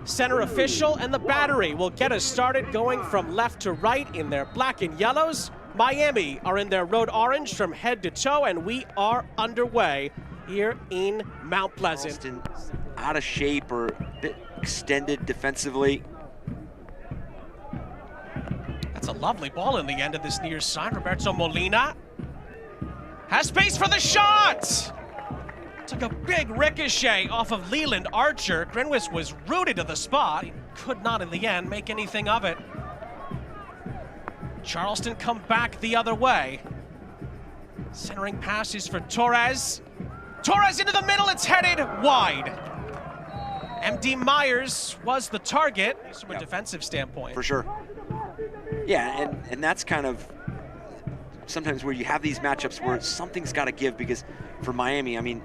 center official, and the Battery will get us started going from left to right in their black and yellows. Miami are in their road orange from head to toe, and we are underway here in Mount Pleasant. Charleston out of shape or a bit extended defensively. That's a lovely ball in the end of this near side. Roberto Molina has space for the shot! Took a big ricochet off of Leland Archer. Grinwis was rooted to the spot. He could not in the end make anything of it. Charleston come back the other way. Centering passes for Torres. Torres into the middle, it's headed wide. MD Myers was the target, at least from a defensive standpoint. For sure. Yeah, and that's kind of sometimes where you have these matchups where something's got to give, because for Miami, I mean,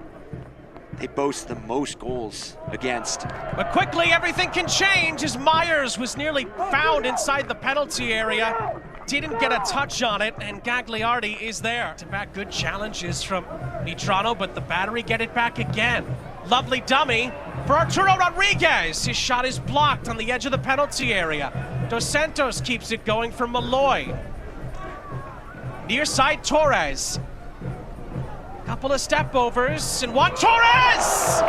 they boast the most goals against. But quickly, everything can change as Myers was nearly found inside the penalty area. Didn't get a touch on it, and Gagliardi is there. To back good challenges from Mitrano, but the Battery get it back again. Lovely dummy for Arturo Rodríguez. His shot is blocked on the edge of the penalty area. Dossantos keeps it going for Molloy. Near side Torres. Couple of step overs and Juan Torres!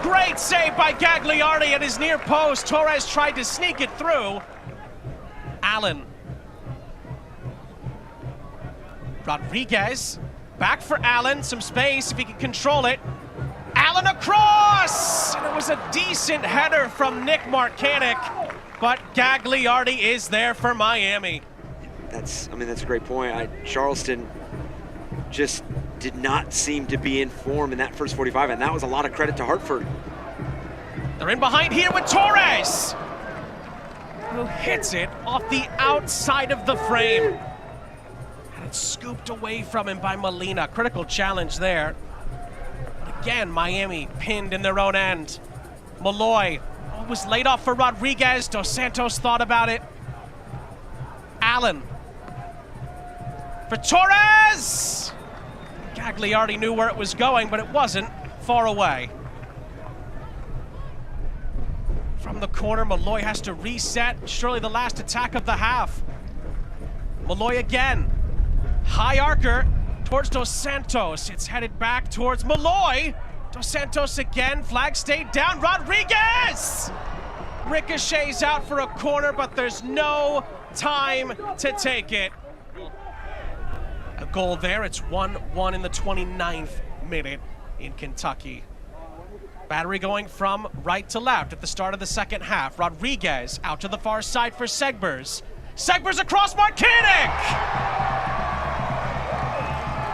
Great save by Gagliardi at his near post. Torres tried to sneak it through. Allan. Rodríguez, back for Allan, some space if he can control it. Allan across! And it was a decent header from Nick Markanich, but Gagliardi is there for Miami. That's a great point. Charleston just did not seem to be in form in that first 45, and that was a lot of credit to Hartford. They're in behind here with Torres, who hits it off the outside of the frame. And it's scooped away from him by Molina. Critical challenge there. But again, Miami pinned in their own end. Molloy was laid off for Rodríguez. Dossantos thought about it. Allan for Torres! Gagliardi knew where it was going, but it wasn't far away. From the corner, Molloy has to reset. Surely the last attack of the half. Molloy again. High arcer towards Dossantos. It's headed back towards Molloy. Dossantos again. Flag stayed down. Rodríguez! Ricochets out for a corner, but there's no time to take it. A goal there. It's 1-1 in the 29th minute in Kentucky. Battery going from right to left at the start of the second half. Rodríguez out to the far side for Segbers. Segbers across Markanich!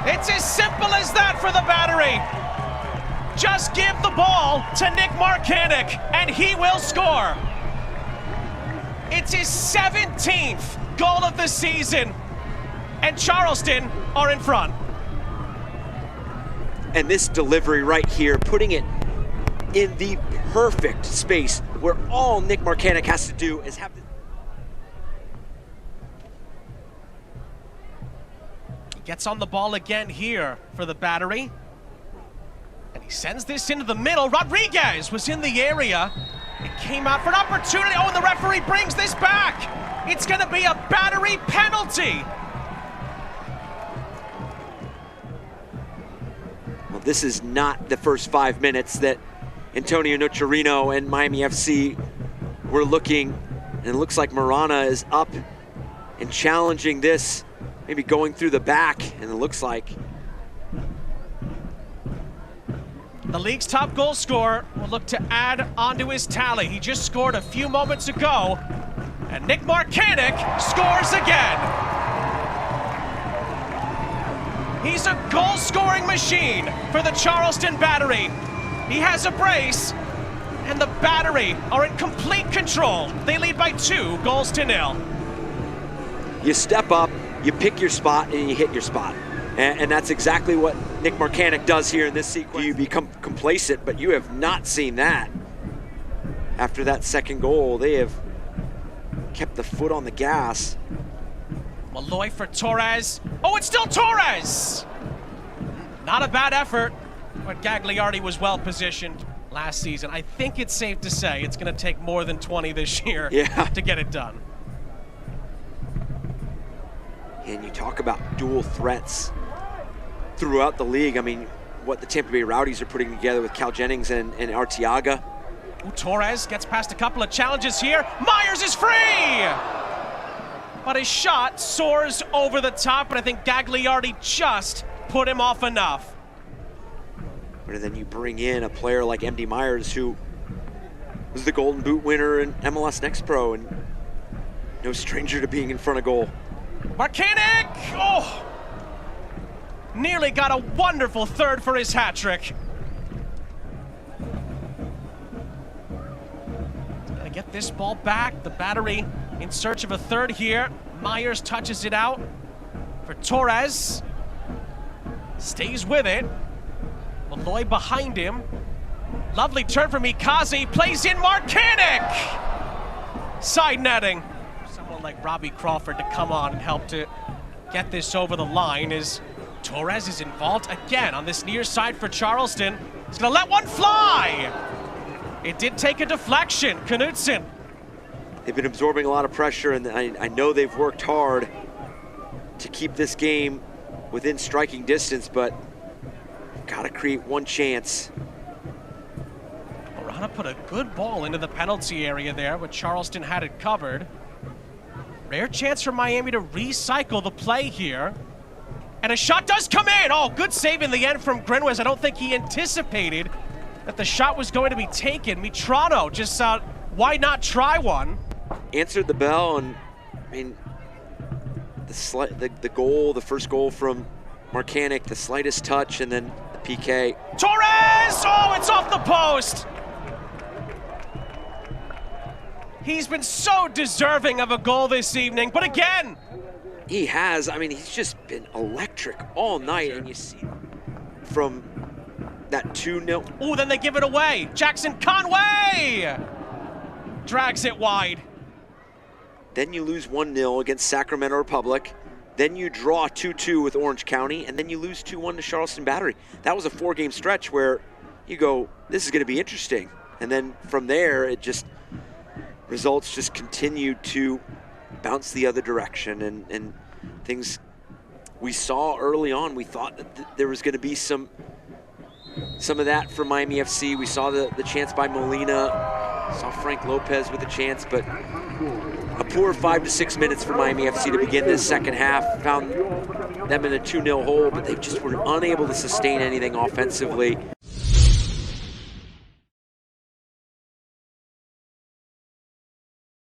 It's as simple as that for the Battery. Just give the ball to Nick Markanich and he will score. It's his 17th goal of the season, and Charleston are in front. And this delivery right here, putting it in the perfect space where all Nick Markanich has to do is have the... He gets on the ball again here for the Battery. And he sends this into the middle. Rodríguez was in the area. It came out for an opportunity. Oh, and the referee brings this back. It's gonna be a Battery penalty. Well, this is not the first 5 minutes that Antonio Nocerino and Miami FC were looking, and it looks like Murana is up and challenging this, maybe going through the back, and it looks like the league's top goal scorer will look to add onto his tally. He just scored a few moments ago, and Nick Markanich scores again. He's a goal-scoring machine for the Charleston Battery. He has a brace, and the Battery are in complete control. They lead by 2-0. You step up, you pick your spot, and you hit your spot. And that's exactly what Nick Markanich does here in this sequence. You become complacent, but you have not seen that. After that second goal, they have kept the foot on the gas. Molloy for Torres. Oh, it's still Torres! Not a bad effort, but Gagliardi was well positioned. last season. I think it's safe to say it's going to take more than 20 this year to get it done. And you talk about dual threats throughout the league. I mean, what the Tampa Bay Rowdies are putting together with Cal Jennings and Arteaga. Torres gets past a couple of challenges here. Myers is free! But his shot soars over the top, and I think Gagliardi just put him off enough. But then you bring in a player like MD Myers, who was the Golden Boot winner in MLS Next Pro, and no stranger to being in front of goal. Markanich! Oh! Nearly got a wonderful third for his hat trick. Gotta get this ball back. The Battery in search of a third here. Myers touches it out for Torres. Stays with it. Molloy behind him. Lovely turn from Ikaze. Plays in Markanich! Side netting. Someone like Robbie Crawford to come on and help to get this over the line as Torres is involved again on this near side for Charleston. He's gonna let one fly! It did take a deflection. Knutson. They've been absorbing a lot of pressure, and I know they've worked hard to keep this game within striking distance, but gotta create one chance. Murana put a good ball into the penalty area there, but Charleston had it covered. Rare chance for Miami to recycle the play here. And a shot does come in. Oh, good save in the end from Grinwes. I don't think he anticipated that the shot was going to be taken. Mitrano just why not try one? Answered the bell, and I mean, the goal, the first goal from Markanich, the slightest touch, and then the PK. Torres! Oh, it's off the post! He's been so deserving of a goal this evening, but again, he has. I mean, he's just been electric all night, and you see from that 2-0. Oh, then they give it away. Jackson Conway drags it wide. Then you lose 1-0 against Sacramento Republic. Then you draw 2-2 with Orange County, and then you lose 2-1 to Charleston Battery. That was a 4-game stretch where you go, this is going to be interesting. And then from there, it just, results just continued to bounce the other direction, and things we saw early on. We thought that there was going to be some of that from Miami FC. We saw the chance by Molina, saw Frank Lopez with a chance, but a poor 5 to 6 minutes for Miami FC to begin this second half. Found them in a 2-0 hole, but they just were unable to sustain anything offensively.